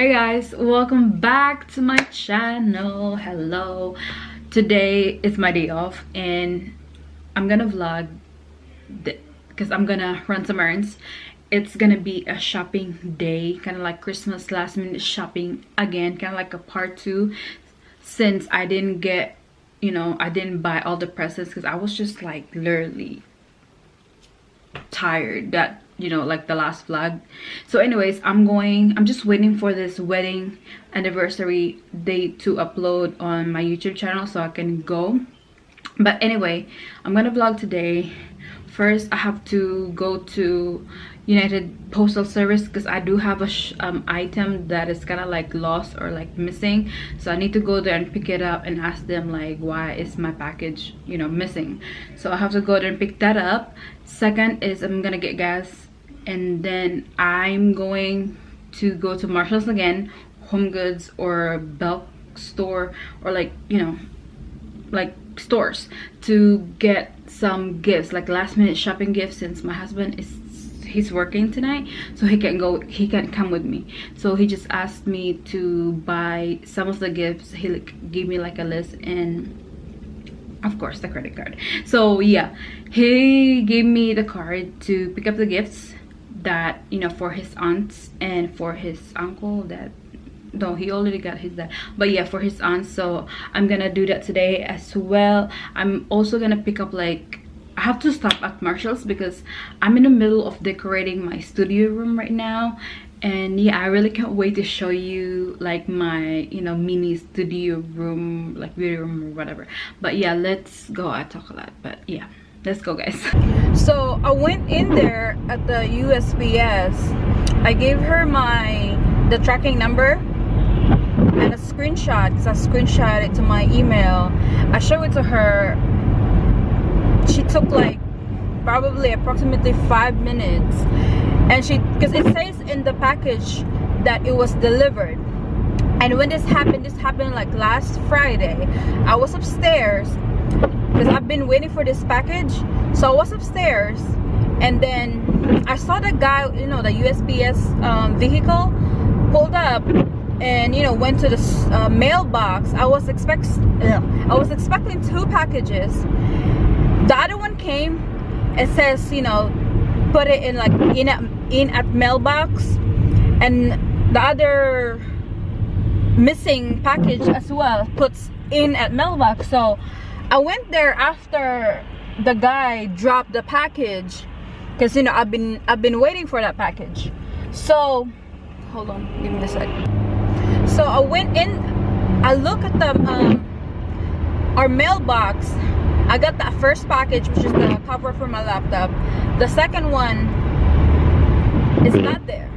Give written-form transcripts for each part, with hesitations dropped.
Hey guys, welcome back to my channel. Hello. Today is my day off and I'm gonna vlog because I'm gonna run some errands. It's gonna be a shopping day, kind of like Christmas last minute shopping again, kind of like a part 2, since I didn't get, I didn't buy all the presents because I was just like literally tired that like the last vlog. So anyways, I'm just waiting for this wedding anniversary date to upload on my YouTube channel so I can go. But anyway, I'm gonna vlog today. First I have to go to United Postal Service because I do have a item that is kind of like lost or like missing, so I need to go there and pick it up and ask them like why is my package missing. So I have to go there and pick that up. Second is I'm gonna get gas, and then I'm going to go to Marshall's again, Home Goods or Belk store, or like like stores, to get some gifts, like last minute shopping gifts, since my husband he's working tonight, so he can't come with me. So he just asked me to buy some of the gifts. He gave me like a list, and of course the credit card. So yeah, he gave me the card to pick up the gifts that for his aunts and for his uncle. That no, he already got his dad, but yeah, for his aunts. So I'm gonna do that today as well. I'm also gonna pick up, like, I have to stop at Marshall's because I'm in the middle of decorating my studio room right now, and yeah, I really can't wait to show you like my mini studio room, like video room or whatever. But yeah, let's go. I talk a lot, but yeah, let's go guys. So I went in there at the USPS. I gave her the tracking number and a screenshot, because I screenshot it to my email. I showed it to her. She took like probably approximately 5 minutes, and because it says in the package that it was delivered. And when this happened like last Friday. I was upstairs because I've been waiting for this package. So I was upstairs, and then I saw the guy, the USPS vehicle pulled up and went to the mailbox. I was expecting 2 packages. The other one came, it says put it in like in at mailbox, and the other missing package as well puts in at mailbox. So I went there after the guy dropped the package, because I've been waiting for that package. So hold on, give me a sec. So I went in, I look at the our mailbox. I got that first package, which is the cover for my laptop. The second one is not there,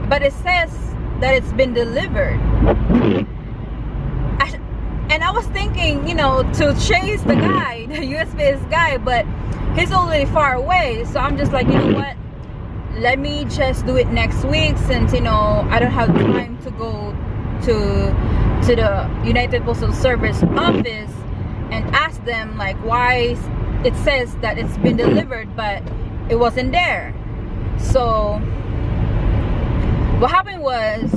but it says that it's been delivered. And I was thinking, to chase the guy, the USPS guy, but he's already far away. So I'm just like, you know what? Let me just do it next week, since I don't have time to go to the United Postal Service office and ask them like why it says that it's been delivered but it wasn't there. So what happened was,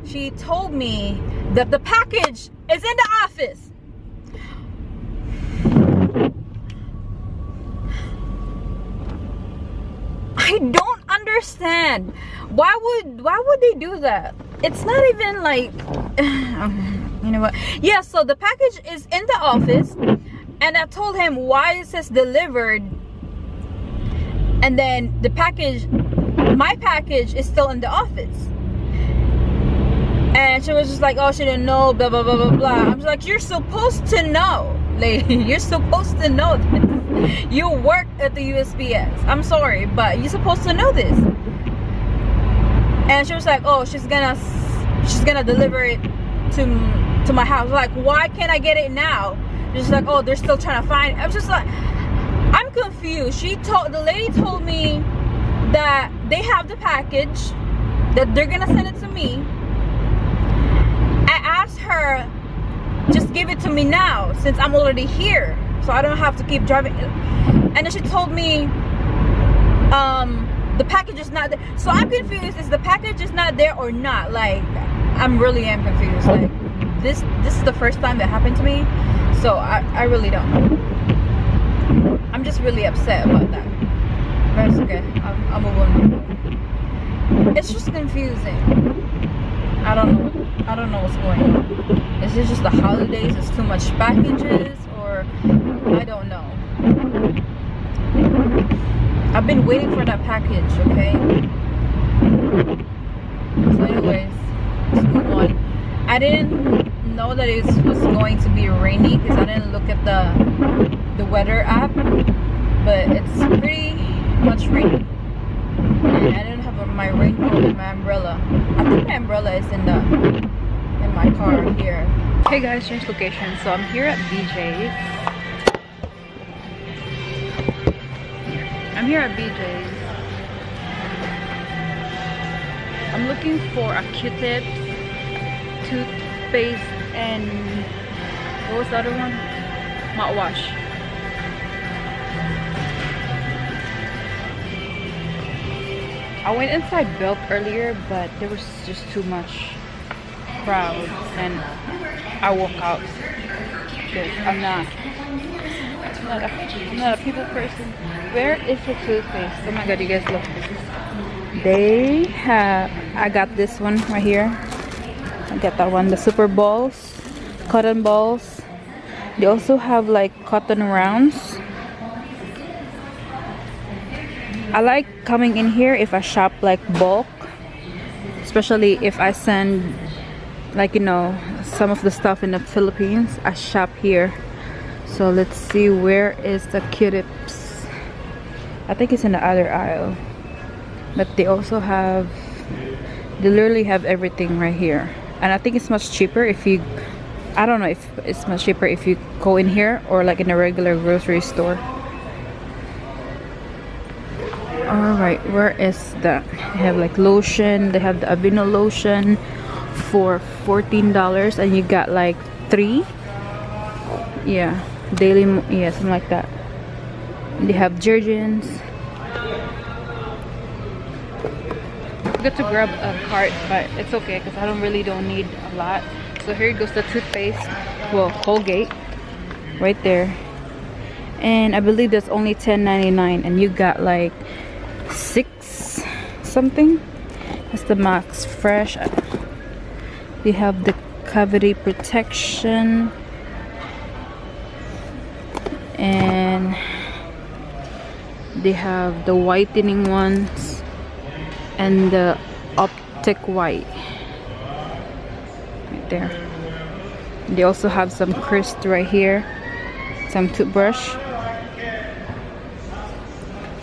she told me that the package is in the office. I don't understand. Why would they do that? It's not even like you know what? Yeah, so the package is in the office, and I told him why it says delivered, and then my package is still in the office. And she was just like, oh, she didn't know, blah blah blah blah blah. I'm just like, you're supposed to know, lady. You're supposed to know this. You work at the USPS. I'm sorry, but you're supposed to know this. And she was like, oh, she's gonna deliver it to my house. Like, why can't I get it now? She's like, oh, they're still trying to find it. I was just like, I'm confused. The lady told me that they have the package, that they're gonna send it to me. I asked her, just give it to me now, since I'm already here, so I don't have to keep driving. And then she told me the package is not there. So I'm confused. Is the package is not there or not? Like, I'm really am confused. Like, this is the first time that happened to me. So I really don't know. I'm just really upset about that. But it's okay. I'm a woman. It's just confusing. I don't know what's going on. Is it just the holidays? Is too much packages, or I don't know. I've been waiting for that package, okay? So anyways, let's move on. I didn't know that it was going to be rainy because I didn't look at the weather app, but it's pretty much rainy. And I didn't have my raincoat and my umbrella. I think my umbrella is in my car here. Hey guys, change location. So I'm here at BJ's. I'm here at BJ's. I'm looking for a Q-tip, toothpaste, and what was the other one? Mouthwash. I went inside Belk earlier, but there was just too much crowd, and I walked out because I'm not a people person. Where is the toothpaste? Oh my god, you guys look. They have, I got this one right here. I got that one, the super balls, cotton balls. They also have like cotton rounds. I like coming in here if I shop like bulk, especially if I send, like, you know, some of the stuff in the Philippines. I shop here. So let's see, where is the Q-tips? I think it's in the other aisle, but they also have, they literally have everything right here. And I think it's much cheaper if you, I don't know if it's much cheaper if you go in here or like in a regular grocery store. Alright, where is that? They have like lotion. They have the Aveeno lotion for $14, and you got like 3. Yeah, daily, yeah, something like that. They have detergents. I got to grab a cart, but it's okay because I don't need a lot. So here goes the toothpaste. Well, Colgate right there, and I believe that's only $10.99, and you got like 6 something. That's the Max Fresh. They have the cavity protection, and they have the whitening ones and the optic white right there. They also have some Crest right here, some toothbrush.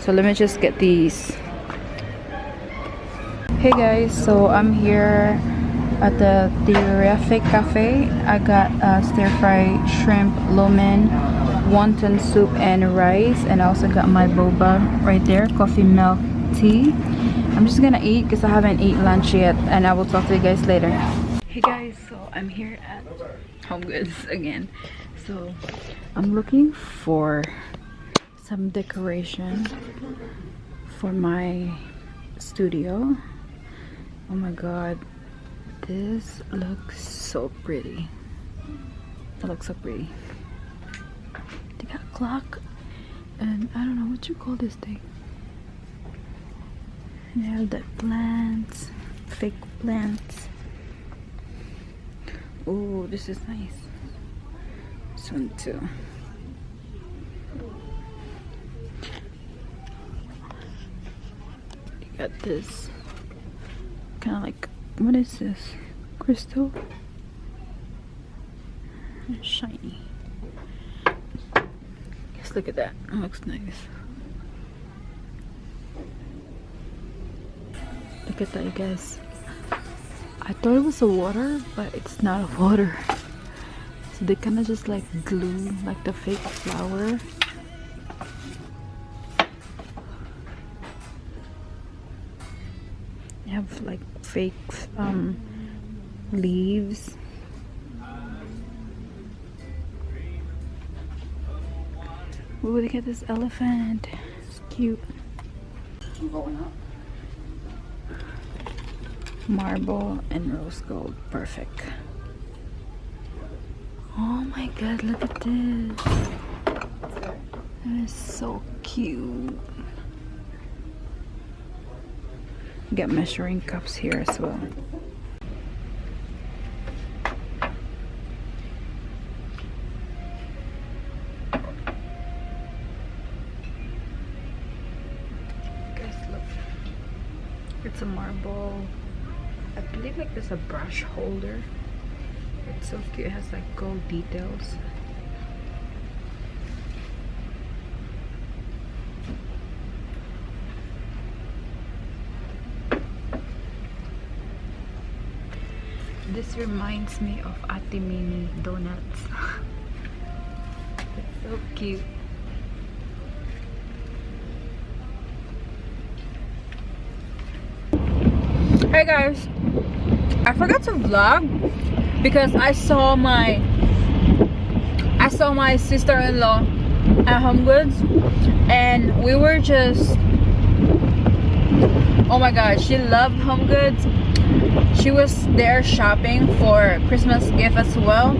So let me just get these. Hey guys, so I'm here at the Terrific Cafe. I got stir-fried shrimp, lo mein, wonton soup, and rice. And I also got my boba right there, coffee, milk, tea. I'm just gonna eat because I haven't eaten lunch yet, and I will talk to you guys later. Hey guys, so I'm here at Home Goods again. So I'm looking for some decoration for my studio. Oh my god, this looks so pretty. It looks so pretty. They got a clock, and I don't know what you call this thing. They have the plants, fake plants. Oh, this is nice. This one too. You got this kind of like, what is this? Crystal? It's shiny. Just look at that. It looks nice. Look at that, you guys. I thought it was a water, but it's not a water. So they kind of just like glue like the fake flower. They have like fake leaves. Ooh, look at this elephant. It's cute. I'm going up. marble and rose gold. Perfect. Oh my god, look at this. That is so cute. Get measuring cups here as well. Guys, look. It's a marble. I believe like there's a brush holder. It's so cute. It has like gold details. This reminds me of Ate Mimi donuts. It's so cute. Hey guys, I forgot to vlog because I saw my sister-in-law at Home Goods, and we were just, oh my god, she loved Home Goods. She was there shopping for Christmas gift as well,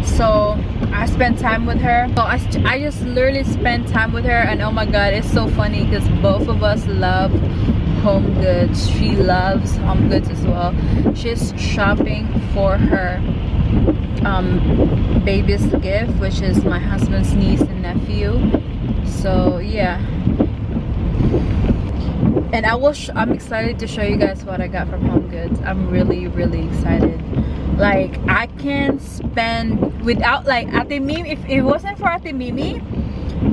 so I spent time with her. So I just literally spent time with her, and oh my god, it's so funny because both of us love Home Goods. She loves Home Goods as well. She's shopping for her baby's gift, which is my husband's niece and nephew. So yeah, and I'm excited to show you guys what I got from Home Goods. I'm really excited. Like, I can spend without like Ate Mimi. If it wasn't for Ate Mimi,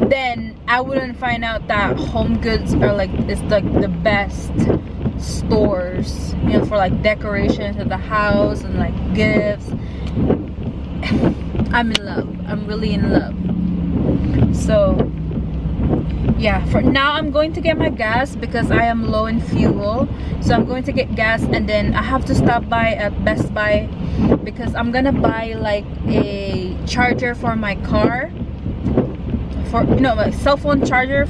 then I wouldn't find out that Home Goods are like, it's like the best stores, you know, for like decorations of the house and like gifts. I'm in love. I'm really in love. So yeah, for now I'm going to get my gas because I am low in fuel. So I'm going to get gas, and then I have to stop by at Best Buy because I'm gonna buy like a charger for my car, for, you know, a cell phone charger,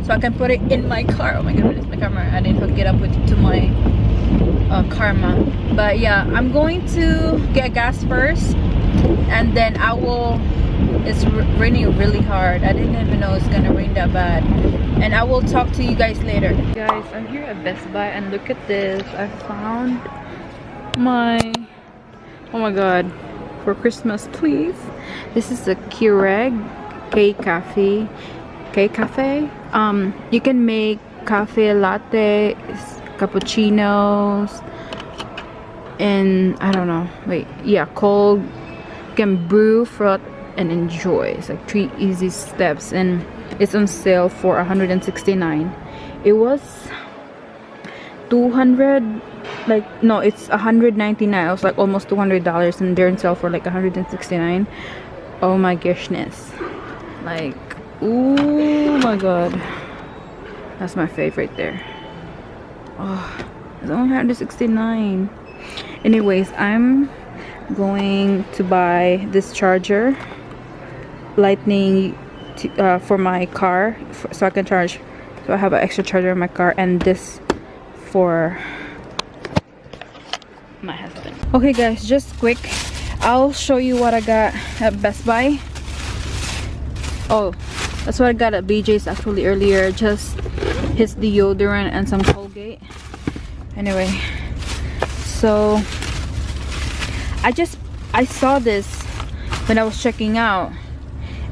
so I can put it in my car. Oh my goodness, my camera, I didn't hook it up to my Karma. But yeah, I'm going to get gas first, and then I will, it's raining really hard. I didn't even know it's gonna rain that bad, and I will talk to you guys later. Guys, I'm here at Best Buy, and look at this. I found my, oh my god, for Christmas, please. This is the Keurig K-Cafe. You can make cafe latte, cappuccinos, and I don't know, wait, yeah, cold. You can brew, froth, and enjoy. It's like 3 easy steps, and it's on sale for $169. It was 200, like, no, it's $199. It was like almost $200, and they're on sale for like $169. Oh my goodness, like, oh my god, that's my favorite there. Oh, it's only $169. Anyways, I'm going to buy this charger, lightning, for my car, so I can charge, so I have an extra charger in my car, and this for my husband. Okay guys, just quick, I'll show you what I got at Best Buy. Oh, that's what I got at BJ's actually earlier, just his deodorant and some Colgate. Anyway, so I saw this when I was checking out,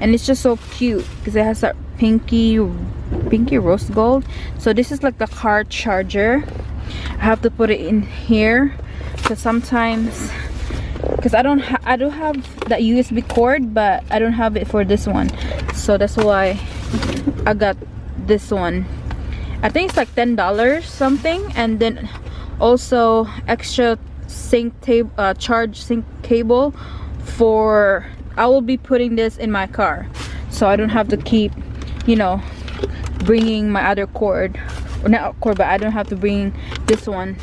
and it's just so cute because it has that pinky rose gold. So this is like the car charger. I have to put it in here because sometimes, because I do have that USB cord, but I don't have it for this one, so that's why I got this one. I think it's like $10 something, and then also extra charge sync cable for, I will be putting this in my car, so I don't have to keep, you know, bringing my other cord, or not cord, but I don't have to bring this one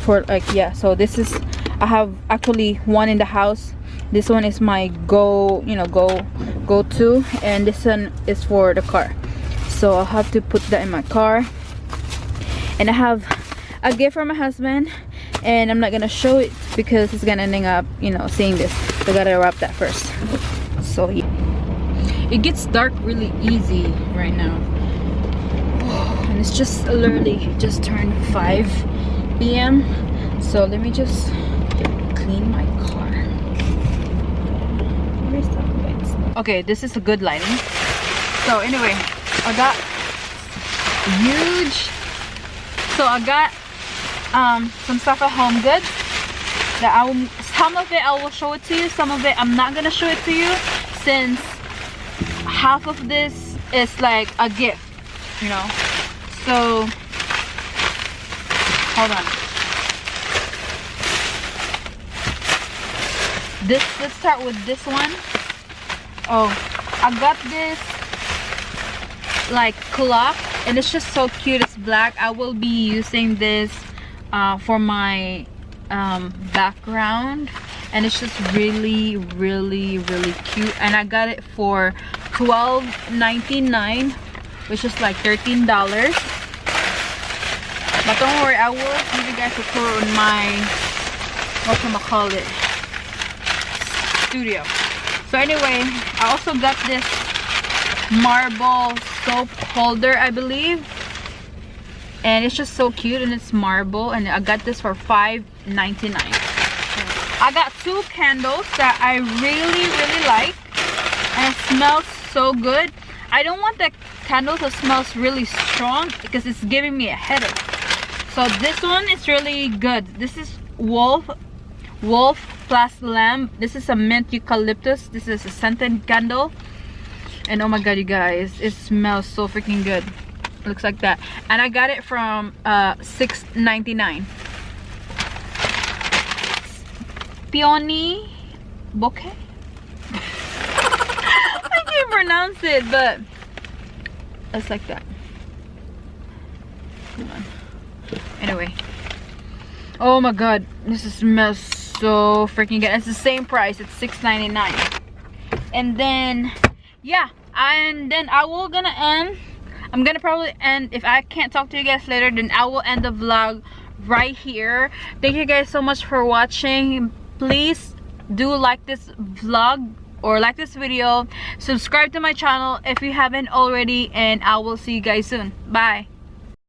for, like, yeah. So this is, I have actually one in the house. This one is my go to, and this one is for the car, so I'll have to put that in my car. And I have a gift for my husband. and I'm not gonna show it because it's gonna end up, you know, seeing this. So I gotta wrap that first. So yeah. It gets dark really easy right now, and it's just literally just turned 5 p.m. So let me just clean my car. Where's the lights? Okay, this is a good lighting. So anyway, I got huge. So I got some stuff at Home Goods that some of it I will show it to you, some of it I'm not gonna show it to you, since half of this is like a gift, you know. So hold on. Let's start with this one. Oh, I got this like clock, and it's just so cute. It's black. I will be using this for my background, and it's just really cute. And I got it for $12.99, which is like $13. But don't worry, I will give you guys a tour on my, whatchamacallit, studio. So anyway, I also got this marble soap holder, I believe, and it's just so cute, and it's marble, and I got this for $5.99. I got 2 candles that I really like, and it smells so good. I don't want the candles that smells really strong because it's giving me a headache. So this one is really good. This is Wolf plus Lamb. This is a mint eucalyptus. This is a scented candle, and oh my god, you guys, it smells so freaking good. It looks like that, and I got it from $6.99. Peony bouquet. I can't pronounce it, but it's like that. Come on. Anyway, oh my god, this smells so freaking good. It's the same price. It's $6.99. And then yeah, and then I'm gonna probably end, if I can't talk to you guys later, then I will end the vlog right here. Thank you guys so much for watching. Please do like this vlog or like this video, subscribe to my channel if you haven't already, and I will see you guys soon. Bye.